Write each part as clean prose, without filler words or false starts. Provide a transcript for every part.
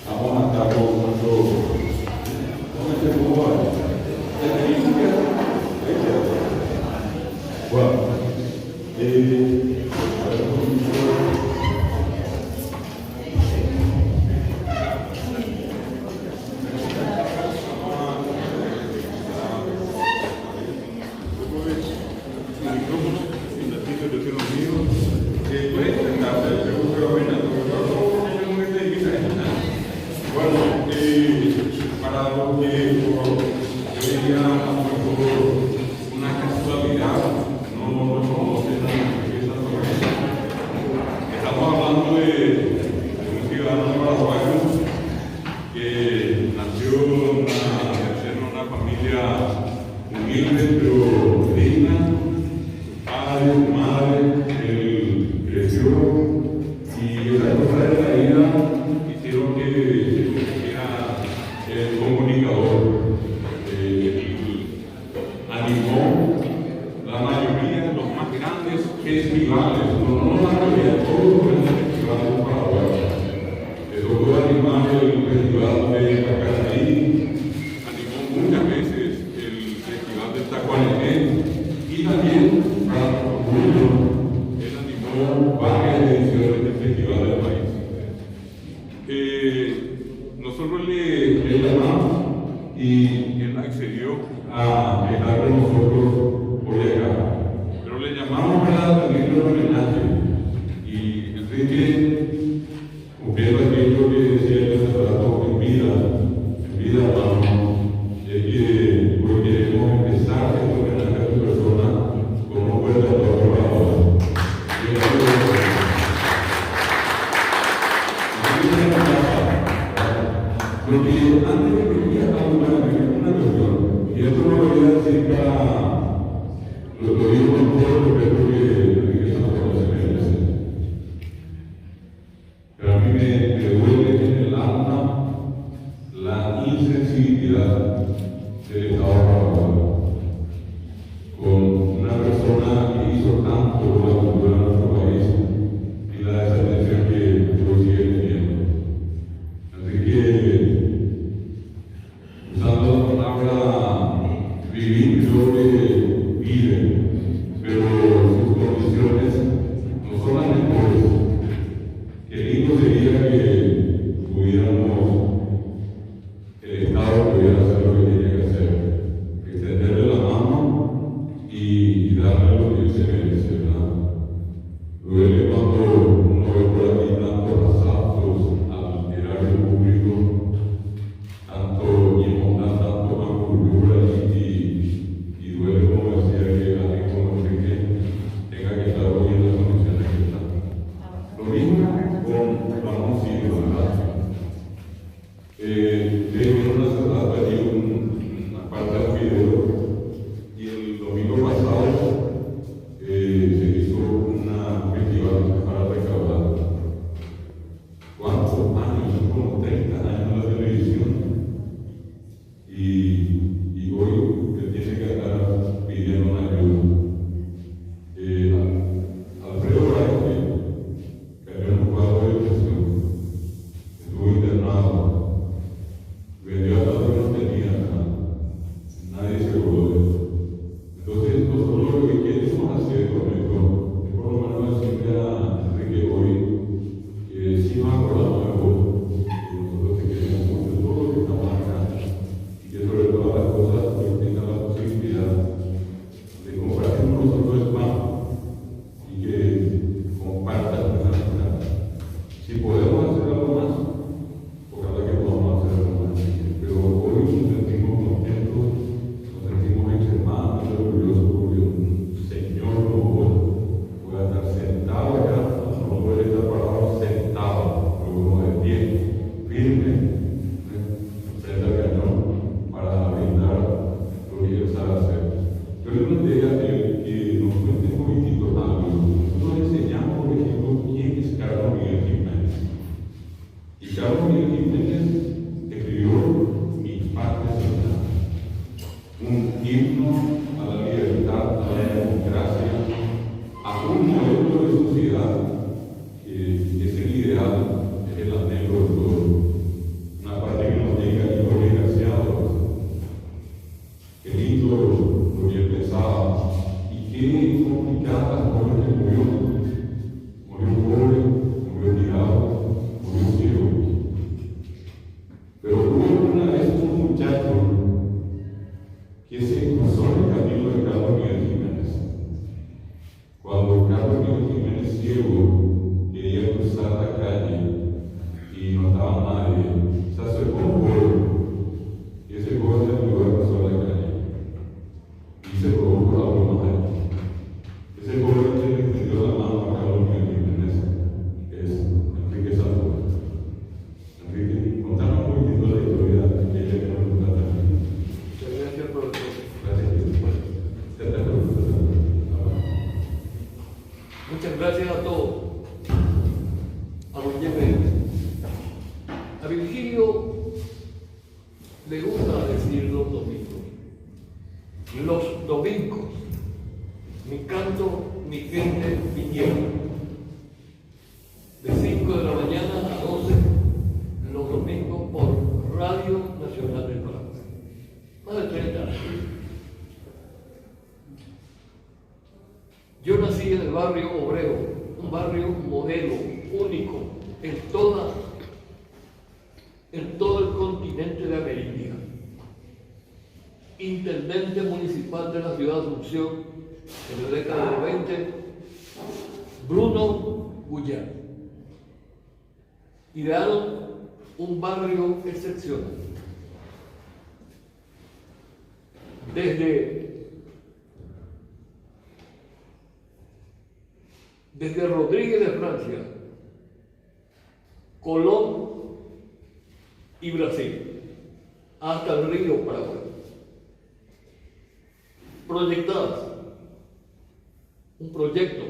vamos a estar con este grupo de experiencia. Bueno, nosotros le llamamos y él accedió a estar con nosotros por acá. Pero le llamamos para rendirle un homenaje. Y Enrique, cumpliendo aquello que decía el sacerdote en vida, hermano, es que hoy queremos empezar este homenaje a tu persona como fuerte a toda trabajadora. Porque antes de que ya estaba una cuestión, y esto no lo voy a decir para lo digo con todo el respeto que esa persona se merece. Pero a mí me duele en el alma la insensibilidad del Estado trabajador con una persona que hizo tanto por la cultura de nuestro país y la desatención que hoy sigue teniendo. Así que usando la palabra vivir, creo que vive, pero sus condiciones no son las mejores. Qué lindo sería que pudiéramos, el Estado pudiera hacer lo que tiene que hacer, extenderle la mano y darle lo que se merece, ¿verdad? Duele cuando uno ve por aquí tantos asaltos al erario público, tanto inmundar, tanto mancurrura y duele, como decía, que alguien como Enrique tenga que estar hoy en las condiciones que está. Lo mismo con Ramón Silva, ¿verdad? Vieron una cerrada allí una parte del video y el domingo pasado se hizo una festival para recaudar. ¿Cuántos años? Son como 30 años en la televisión. Y hoy usted tiene que estar pidiendo una ayuda. Alfredo Braille cayó en un cuadro de depresión, estuvo internado, calle y no estaba nadie. Se acercó un pueblo y ese pueblo en lugar pasó a la calle y se produjo la broma allá. Ese pueblo le extendió la mano a Carlos Jiménez, que es Enrique Santos. Enrique, contanos un poquitito la historia que ella quiere contar también. Muchas gracias, profesor. Gracias. Te pregunto. Muchas gracias a todos. A los yemenes. A Virgilio le gusta decir los domingos. Los domingos. Mi canto, mi gente, mi tierra. De 5 de la mañana a 12, los domingos por Radio Nacional del Paraguay. Más de 30 años. Yo nací en el barrio obrero, un barrio modelo, único, en todo el continente de América. Intendente municipal de la ciudad de Asunción en la década del 20, Bruno Guyán. Idearon un barrio excepcional. Desde Rodríguez de Francia, Colón y Brasil, hasta el río Paraguay. Proyectadas. Un proyecto.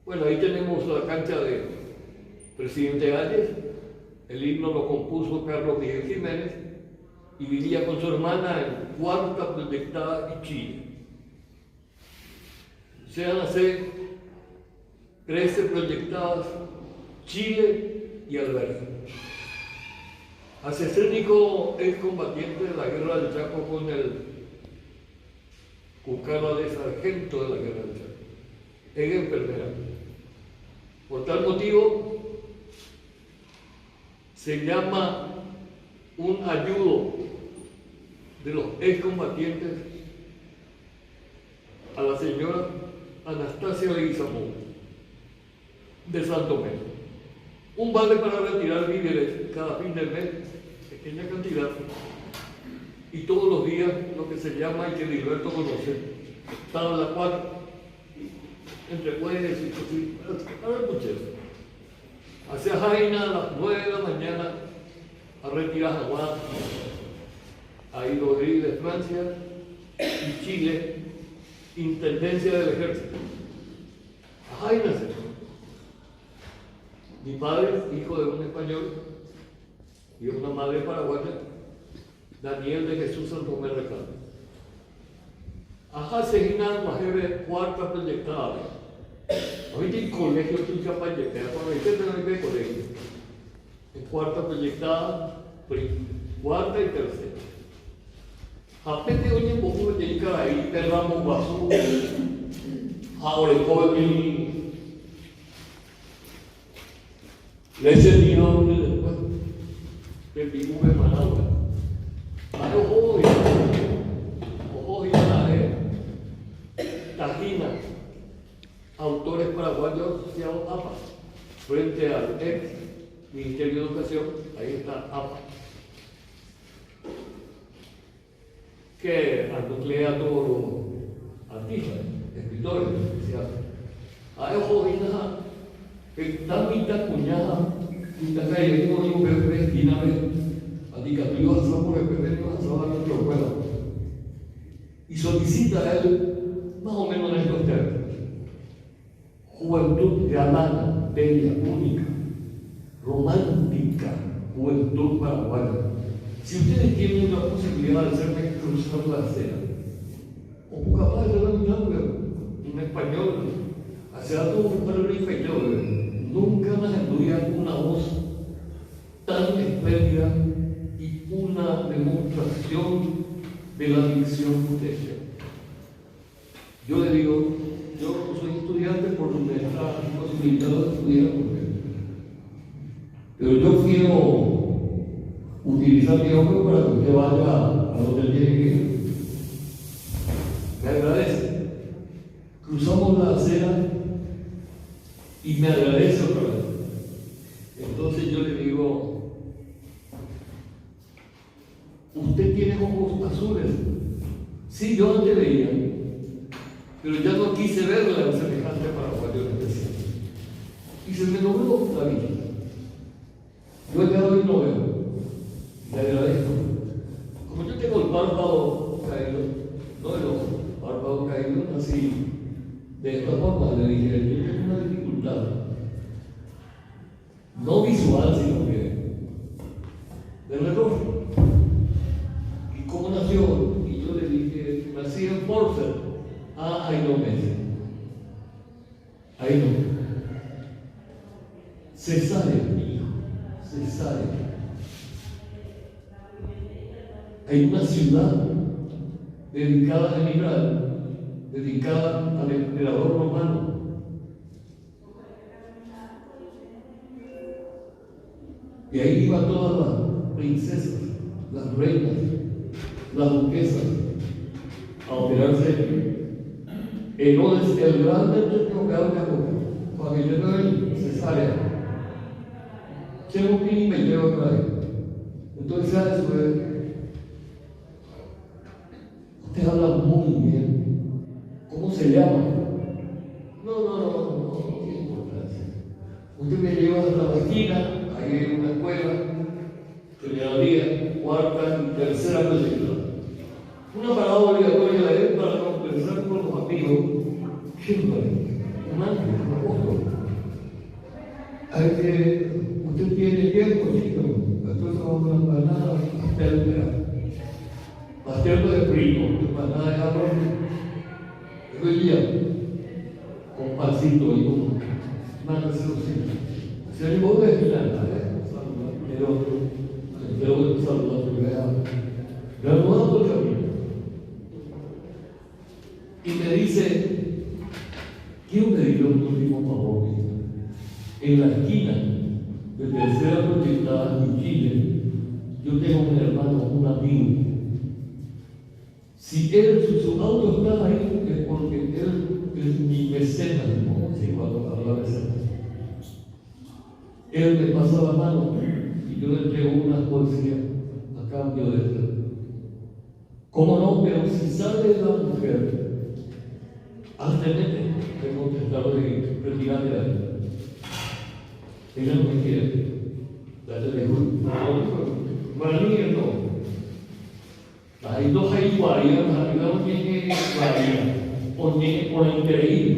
Bueno, ahí tenemos la cancha de Presidente Hayes. El himno lo compuso Carlos Miguel Jiménez y vivía con su hermana en cuarta proyectada y Chile. Se van a hacer 13 proyectadas, Chile y Alberta. Acecénico es combatiente de la guerra del Chaco con cara de sargento de la guerra del Chaco, en enfermera. Por tal motivo, se llama un ayudo de los excombatientes a la señora Anastasia Leguizamón de Santo Tomé. Un vale para retirar víveres cada fin del mes, pequeña cantidad, y todos los días lo que se llama, y que Gilberto conoce, tabla 4, entre jueves y cosas, para el muchacho. Hacia Jaina a las 9 de la mañana a retirar agua, ahí Rodríguez de Francia y Chile, Intendencia del Ejército. A Jaina se fue. Mi padre, hijo de un español y una madre paraguaya, Daniel de Jesús Santomé Recalde. Ajá, se ginan majeve cuarta proyectada. Ahorita el colegio es un chapayetea, cuando hay que tener colegio. En cuarta proyectada, cuarta y tercera. Apete oye un poco de llegar ahí, perramos basura, ahora el joven le sentido después del vivo de Managua. Hay ojo y Tajina, autores paraguayos asociados APA, frente al ex Ministerio de Educación, ahí está APA, que nuclea todos los artistas, escritores, especiales. Hay ojo y nada. Está mitad cuñada, mitad calle, no digo que esquina, indicativos a por el PP, a nuestro pueblo. Y solicita a él, más o menos en estos términos: juventud galana, bella, única, romántica, juventud paraguaya. Si ustedes tienen la posibilidad de hacerme cruzar la acera, o capaz de la mitad, un español, hace algo para el español, nunca me estudian una voz tan espléndida y una demostración de la dicción judía. Yo le digo, yo soy estudiante por nuestra posibilidad de estudiar, pero yo quiero utilizar mi hombre para que usted vaya a donde tiene que ir. Me agradece. Cruzamos la acera y me agradece otra vez. Sí, yo antes veía, pero ya no quise verla en semejante paraguayo especial. Y se me dobló la vida. Yo ya hoy no veo. Le agradezco. Como yo tengo el párpado caído, no el ojo, párpado caído, así, de esta forma le dije, yo tengo una dificultad. No visual, sino que del error. ¿Y cómo nació? Y yo le dije, nací en Porter. Ah, ahí no me dice. Ahí no. Cesárea, mi hijo. Cesárea. Hay una ciudad dedicada a General, dedicada al emperador romano. Y ahí iban todas las princesas, las reinas, las duquesas a operarse. Herodes el Grande tenía que dar una boca, para que yo no era cesárea. Llevo un y me llevo otra vez. Entonces, ¿sabes? Usted habla muy bien. ¿Cómo se llama? No tiene importancia. Usted me lleva a la esquina, ahí hay una escuela, generalía, cuarta y tercera proyectada. Una parada obligatoria de él para conversar con los amigos. ¿Qué es un ángel, un apóstol? Hay que, usted tiene tiempo, chico. Entonces vamos a una empanada pastel de primo, empanada de arroz. Todo el día, con pancito y con nada de celosina. Se le voy a decir nada, pero saludar primero. Graduado el camino. Y me dice, quiero pedirle un último favor. En la esquina de tercera proyectada en Chile, yo tengo un hermano, un amigo. Si su auto está ahí, es porque él es mi mecenas, ¿no? Sí, cuando habla de mecenas. Él me pasa la mano y yo le entrego una poesía a cambio de esto. ¿Cómo no? Pero si sale la mujer, antes de contestarlo y retirarle a él. Ella no me quiere. Dale de no, para mí no. Hay dos ahí guarías, no tiene guaría, por increíble.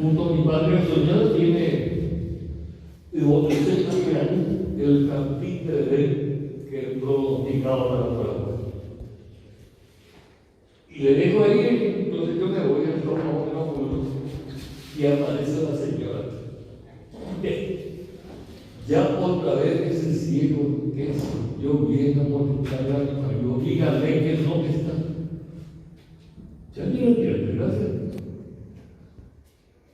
Junto a mi padre soñado tiene el campite de él que pronosticaba para Paraguay. Y le dejo ahí, entonces yo me voy a tomar unos minutos y aparece la señora. Ya otra vez ese ciego que es, yo viendo a molestar a mi marido, dígale que no está. Ya ni lo quiero, gracias.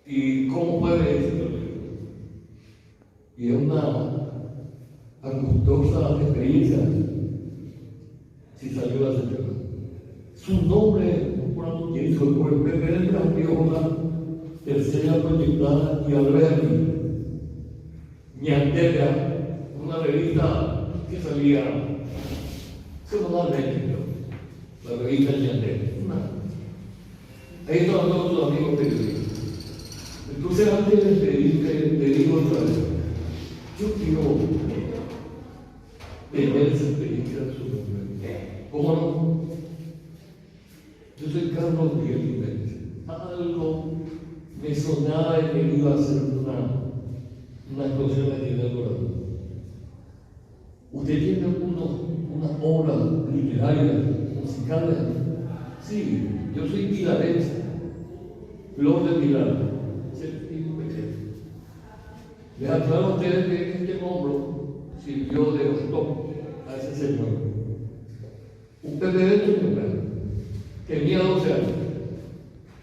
¿Y cómo puede decirlo? Y es una angustiosa experiencia si salió la señora. Su nombre, cuando hizo por el primer campeón, la tercera proyectada y Alberti. Ñandera, una revista que salía semanalmente, la revista Ñandera. Ahí estaban todos sus amigos periodistas. Entonces, antes de despedirte, te digo otra vez, yo quiero tener esa experiencia de su nombre. ¿Cómo no? Yo soy Carlos Miguel Jiménez. Algo me sonaba y me iba a hacer una explosión aquí en el corazón. ¿Usted tiene una obra literaria, musical? Sí, yo soy pilarense, Flor de Pilar. Les aclaro a ustedes que este hombro sirvió de bastón a ese señor. Un PPD tenía 12 años.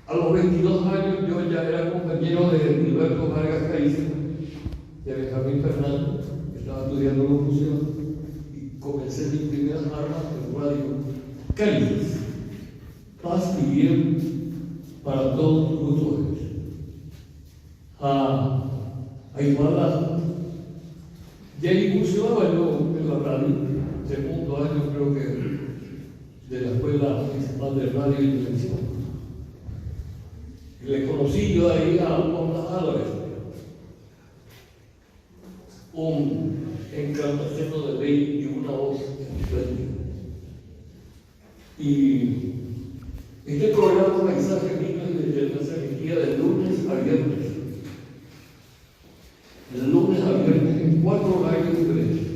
A los 22 años yo ya era compañero de Gilberto Vargas Caíza, de Benjamín Fernández, que estaba estudiando locución, y comencé mis primeras armas en radio. Cálices, paz y bien para todos nosotros. A Iguala, ya incursionaba yo en la radio, segundo año creo que de la Escuela Municipal de Radio y Televisión. Le conocí yo ahí a Juan Álvarez, un encarnación de ley y una voz espléndida. Y este programa Mensaje Niños se emitía de lunes a viernes. De lunes a viernes en 4 horarios diferentes.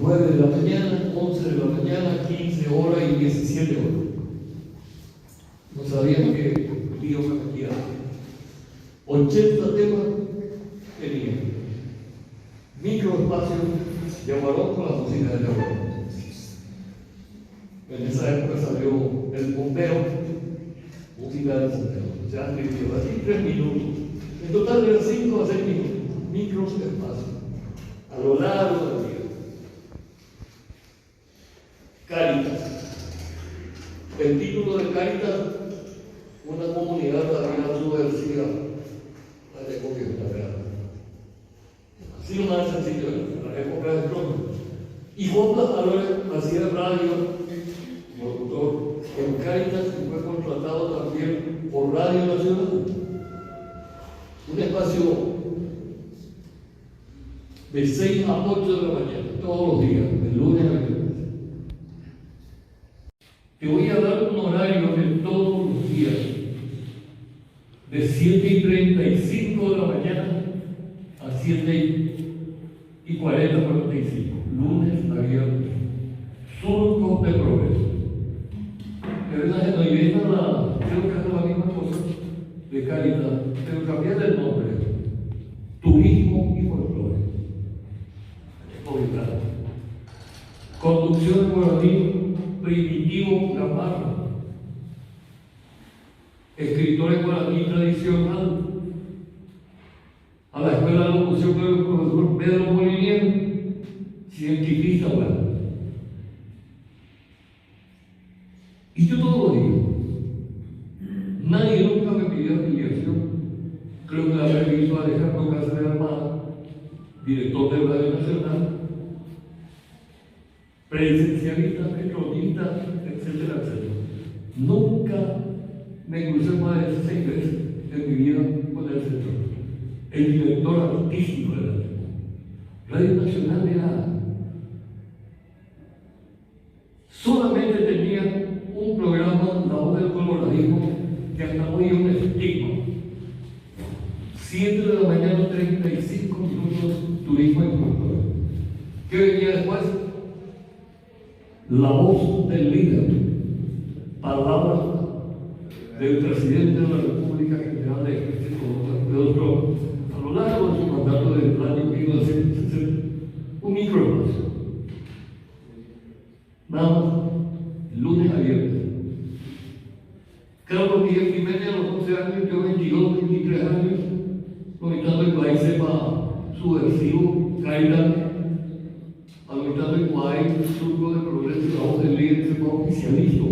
9 de la mañana, 11 de la mañana, 15 horas y 17 horas. No sabían que día una cantidad. 80 temas tenía. Microespacio de Aguarón con la música de Aguarón. En esa época salió el bombeo, música del bombeo. Se han dividido así 3 minutos. En total eran 5 a 6 minutos. Microespacio. A lo largo del día. Cáritas. El título de Cáritas, una comunidad radical subversiva de gobierno. Así lo más sencillo en la época de Trump. Y Juan Blas Álvarez hacía radio, locutor en Cáritas, y fue contratado también por Radio Nacional. Un espacio de 6 a 8 de la mañana, todos los días, de lunes a viernes. Te voy a dar un horario de todos los días, de 7:35 de la mañana a 7:40, 45, lunes a viernes. Surcos de Progreso. Es verdad que no viene creo que es la misma cosa de Cáritas, pero cambiar el nombre. Turismo y folclore. Conducción guaraní Primitivo Gamarra. Escritor en guaraní tradicional. A la Escuela de Locución con el profesor Pedro Molinier, científica guaraní. Y yo todos los días, nadie nunca me pidió afiliación. Creo que la revisó Alejandro Cáceres Armada, director de Radio Nacional, presencialista, petronista, etcétera, etcétera. Nunca me crucé más de 6 veces en mi vida con el sector. El director artístico de la Radio Nacional era solamente tenía un programa, La Voz del Coloradismo, que hasta hoy es un estigma. 7 de la mañana, 35 minutos, turismo y folclore. ¿Qué venía después? La Voz del Líder. Palabras del presidente de la República General de Ejército, Pedro Trump, a lo largo de su mandato del año 1960. Un microespacio. Nada más. Lunes a viernes. Carlos Miguel Jiménez a los 11 años, yo 22, 23 años, conectando el país sepa subversivo, Cáritas, conectando el país, surco de progreso, La Voz del Líder, sepa oficialista.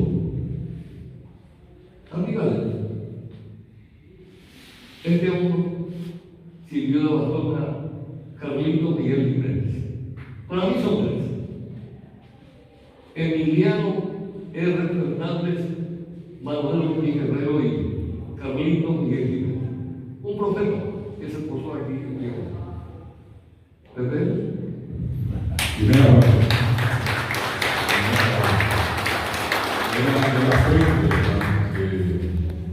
Amigales. Este uno sirvió de bastón a Carlito Miguel Jiménez. Para mí son 3. Emiliano R. Fernández, Manuel Luis Guerrero y Carlito Miguel Jiménez. Un profeta que se posó aquí en Diego. ¿Pepe?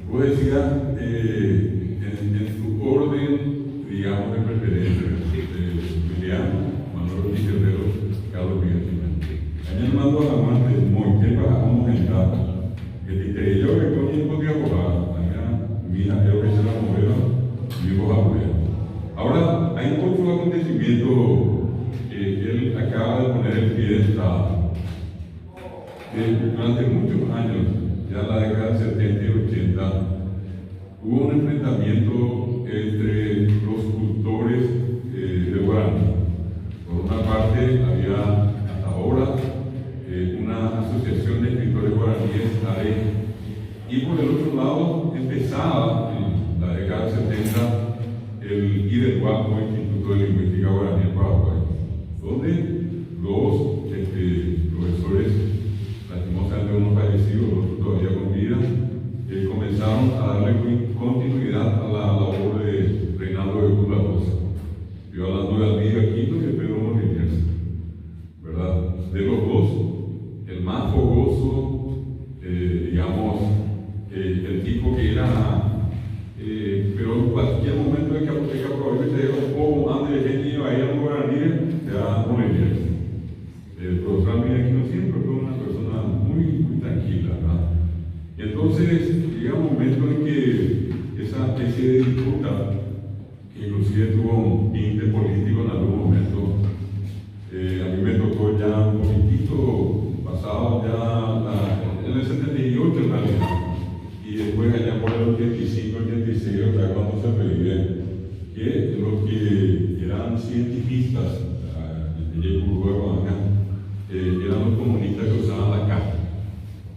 Vos decías en su orden, digamos, de preferencia, Emiliano, Manuel Luis Guerrero, Carlos Miguel Jiménez. A mí me mandó a la mano de Moitepa a aumentar. Que te yo que con tiempo de abogado, mira, yo que se la movieron, mi voz a ahora, hay otro acontecimiento que él acaba de poner el pie de Estado. Durante muchos años, ya en la década de 70 y 80, hubo un enfrentamiento entre los cultores de guaraní. Por una parte, había hasta ahora una asociación de escritores guaraníes, ARE, y por el otro lado empezaba en la década de 70 el IDEGUAPO, Instituto de Lingüística Guaraní en Paraguay, donde los profesores, lastimosamente unos entonces llega un momento en que esa especie de disputa, que inclusive tuvo un tinte político en algún momento, a mí me tocó ya un poquitito pasado ya en el 78 en realidad, y después allá por el 85, 86, acá cuando se revive, que los que eran científicos, eran los comunistas que usaban la K,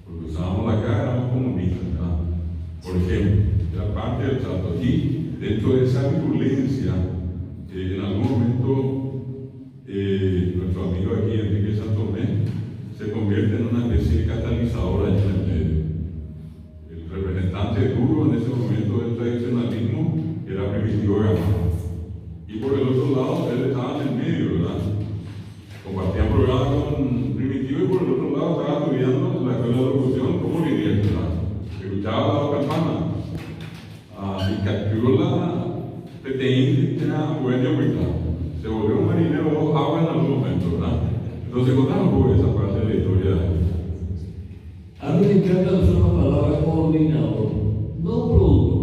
porque usábamos la K, éramos comunistas, ¿verdad? Por ejemplo, era parte del trato. Y dentro de esa virulencia, en algún momento, nuestro amigo aquí, Enrique Santomé, se convierte en una especie de catalizador allí en el medio. El representante duro en ese momento del tradicionalismo era Primitivo Gamarra. Y por el otro lado, él estaba en el medio, ¿verdad? Compartían programa con Primitivo y por el otro lado estaba estudiando la escuela de locución como Linier, ¿verdad? Escuchaba la campana. Y capturó la PTI, era buena y se volvió un marinero agua en algún momento, ¿verdad? Entonces contamos un poco esa parte de la historia. A mí me encanta usar la palabra coordinador, no productor.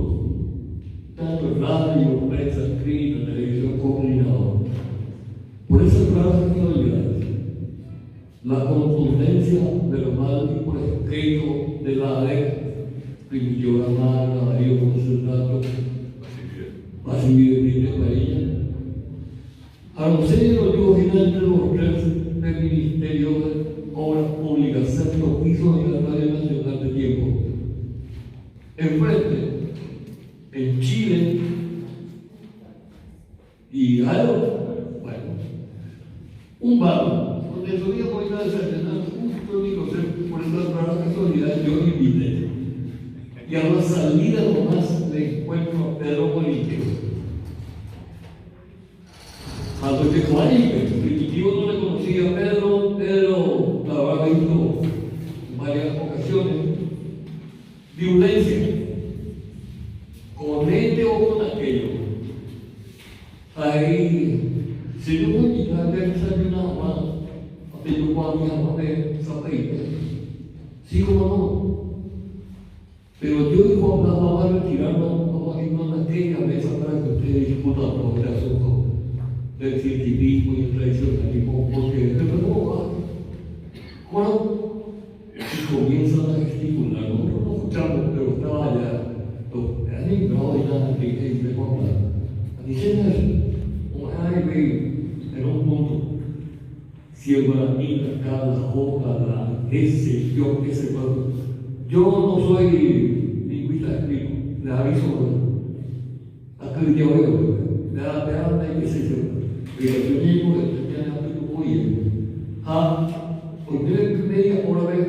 Tanto en radio, prensa escrita, televisión, coordinador. Por eso frase que olvidarse. La contundencia de los mal por escrito de la ADEC, Primitivo Gamarra, Darío Concertato, Basilio de María. A los seis los digo finalmente los tres del Ministerio de Obras Públicas, sexto piso de la Radio Nacional de Tiempo. Enfrente, en Chile y algo, bueno, un bar donde solíamos ir a desayunar justo y no sé, por esa rara casualidad yo invité. Y a la salida nomás le encuentro a Pedro Político. Cuando llegó ahí, el Primitivo no le conocía a Pedro, Pedro la había visto en varias ocasiones. Violencia, con este o con aquello. Ahí, si yo voy a quitar de desayunar más, a que yo pueda viajar de zapatos, sí o no. Pero yo digo, vamos a retirarnos, vamos a irnos a aquella mesa para que ustedes discutan todo el asunto del científico y el tradicionalismo, porque después bueno, y comienzan a gesticular. Nosotros no escuchamos, pero estaba allá, eran ignorados y nada que de contar. Diciendo eso, en un punto, siembra la mina, la hoja, la ese, yo, ese pueblo. Yo no soy lingüista escrito, le aviso, hasta el día de hoy, le da que se sepa. Pero yo mismo le aplico muy bien. Porque media hora vez,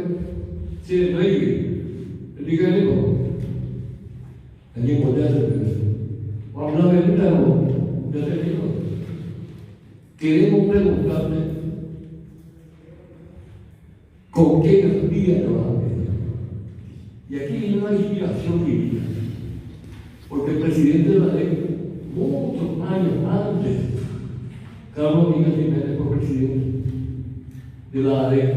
si le reí, el día de hoy, el día de hoy, vamos a ver, ya te digo, queremos preguntarle con qué energía trabajamos. Y aquí viene una inspiración divina, porque el presidente de la ley, muchos años antes, Carlos Miguel Jiménez fue presidente de la ADEC.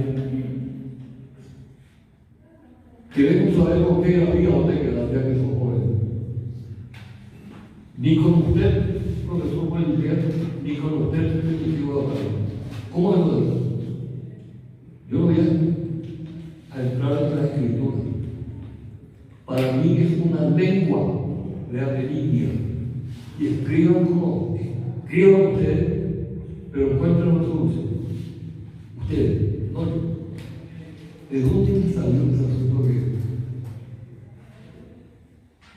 Queremos saber por qué había donde quedar, ya que son jóvenes. Ni con usted, profesor Buendia, ni con usted, Primitivo Gamarra. ¿Cómo es lo digo? Yo voy a entrar en la escritura. Para mí es una lengua de amerindia. Y escriban como escriban ustedes, pero encuentren una solución. Ustedes, no yo. ¿De dónde salió ese asunto que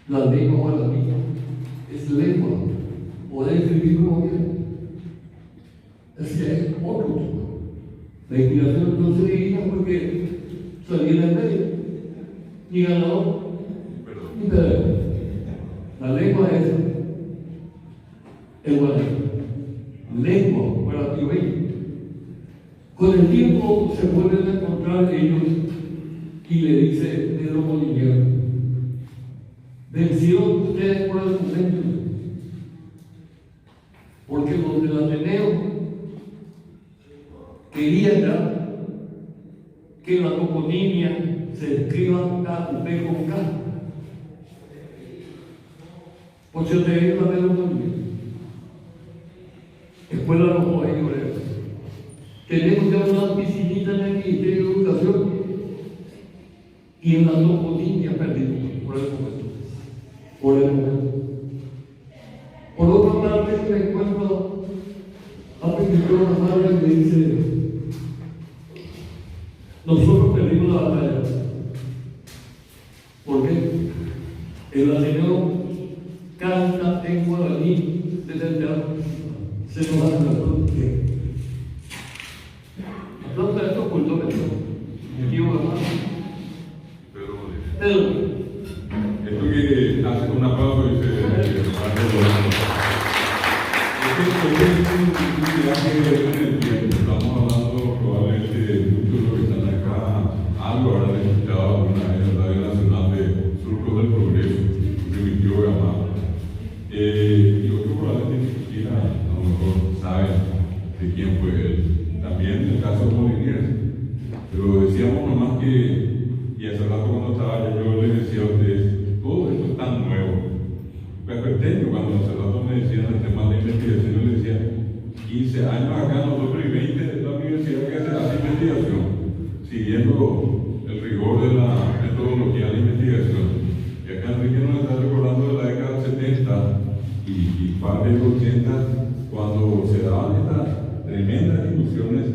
la lengua para mí es lengua? Poder escribir como quieran. Es que es otro. La inspiración no se divina porque salía del medio, ni ganador, ni perdedor. La lengua es el guaraní. Lengua para ti, con el tiempo se vuelven a encontrar ellos y le dice Pedro Molinier: vencieron ustedes por el momento, porque los del Ateneo querían ya que la toponimia se escriba KUP con K. Por si te digo la melancolía. Escuela de los mayores. Tenemos ya una piscinita en el Ministerio de Educación y en las dos botellas perdidas por el momento. Por el momento. Por otra parte, me encuentro a Pedro Rosario que dice: nosotros perdimos la batalla. ¿Por qué? El Ateneo canta en guaraní desde el teatro. Se nos hace la producción. Aplauda a estos cultores. Mi tío hermano. Pedro. Esto que hace un aplauso y se estamos hablando probablemente muchos de los que están acá algo habrán escuchado alguna vez en la Radio Nacional de Surcos del Progreso, de mi tío Gamado. Y otros probablemente ni siquiera a lo mejor saben de quién fue él. También el caso de Moliniers. Pero decíamos nomás que, y hace rato cuando estaba yo les decía a ustedes, todo esto es tan nuevo. Pequeño, cuando hace rato me decían el tema de investigación, yo les decía, 15 años acá nosotros y 20 de la universidad que hace investigación, siguiendo el rigor de la metodología de investigación. Y acá Enrique nos está recordando de la década del 70 y parte de los 80, cuando se daban estas tremendas discusiones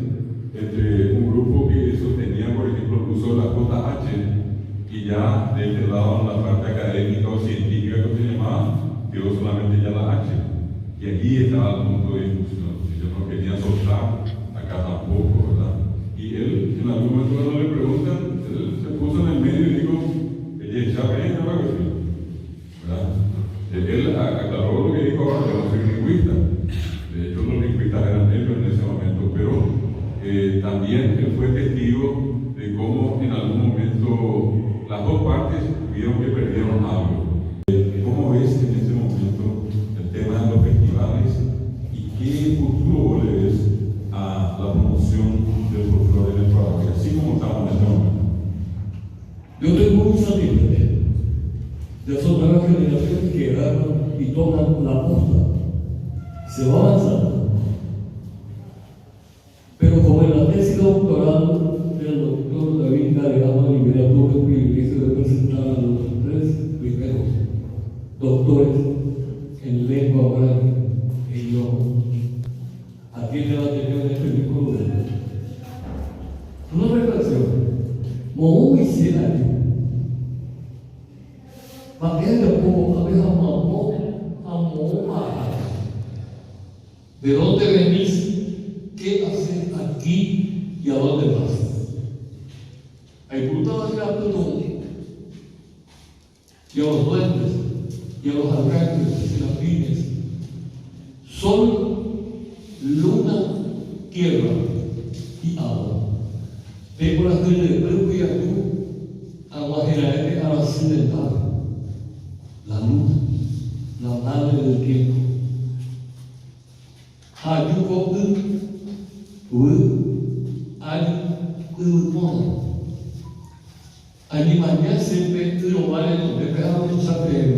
entre un grupo que sostenía, por ejemplo, el uso de la JH y ya de este lado la parte académica o científica que se llamaba, quedó solamente ya la H. Y allí estaba el punto de discusión. Ellos no querían soltar, acá tampoco, ¿verdad? Y él, en algún momento cuando le preguntan, él se puso en el medio y dijo, ella ya ven, ahora que sí, ¿verdad? Él aclaró lo que dijo ahora, que no soy lingüista. De hecho, los lingüistas eran ellos en ese momento, pero también él fue testigo de cómo en algún momento las dos partes vieron que perdieron algo. ¿Cómo ves en este momento el tema de los festivales y qué futuro le ves a la promoción del folclore en el Paraguay, así como estamos en este momento? Yo estoy muy satisfecho de esas nuevas generaciones que agarran y toman la posta. Se va avanzando. Pero como en la tesis doctoral del doctor David Gargano Olivera tuve el privilegio de presentar a los 3 primeros doctores en lengua oral y yo aquí en el Ateneo de este mismo lugar. Una reflexión, como hiciera para que haya como a veces ¿de dónde venís? ¿Qué haces aquí y a dónde vas? Hay putas de la Plutón y a los duendes y a los arcángeles y las fines. Sol, luna, tierra y agua. Tengo las que de Perú y Acú, Aguajeraete a la occidental. La luna, la madre del tiempo. Ayuko allí mañana siempre lo vale donde pegamos un saber,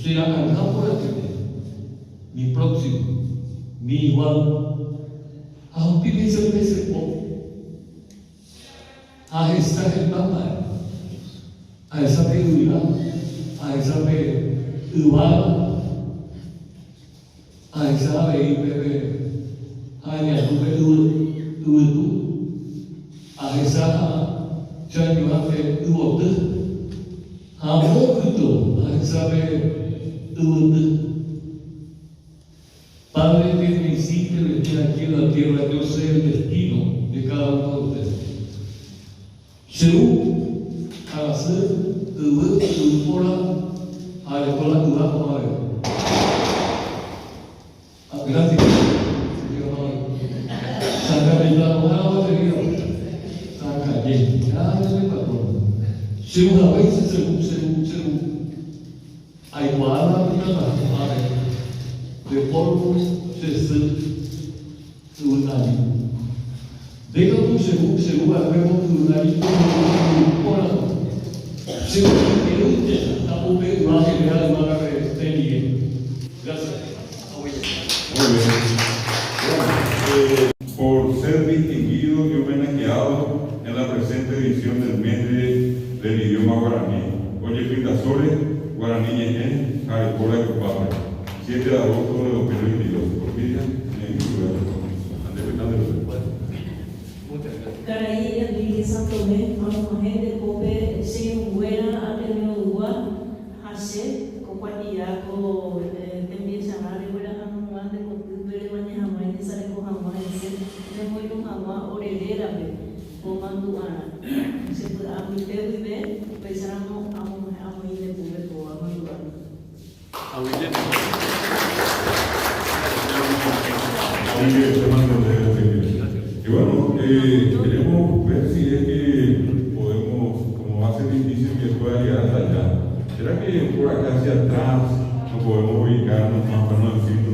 si la cantamos por aquí, mi próximo, mi igual, a un pibe se me se pone, a esta gente a esa pedura, a esa pedura, a esa bebé, a esa a esa chayuate uote, a mokuto, a esa bebé. Padre que me hiciste venir aquí en la tierra, yo sé el destino de cada uno de ustedes. Según al hacer tu hora, a la escuela tu bajo a ver. Gracias. Saca el lado de la batería. Saca bien. Ya es el patrón. Según a veces, según. Hay guarda de polvo se un año. Deja tu seguro. según acuerdo pluralista corazón. Según el UTE, la UP más general más gracias. Muy bien. Por ser distinguido y homenajeado en la presente edición del mes del idioma guaraní. Oye, Pindasore, Guaraní en Jaricola de Copapa, 7 de agosto de 2022. Por fin, Muchas gracias. Caraí, Enrique Santo Tomé, Mamajé de Cope, Señor Buena, Antonio Dua, Hase, Cocuatiraco, Tembiesa, Mare, Buena, Jamás, de Copere, Baña, Jamás, de Sareco, Jamás, de Moino, Jamás, Orelera, Comanduana. Se puede aplicar y ver, pensando a un de público, a Manduana. Y bueno, queremos ver si es que podemos, como hace difícil que pueda llegar hasta allá, ¿será que por acá hacia atrás nos podemos ubicarnos más para no decir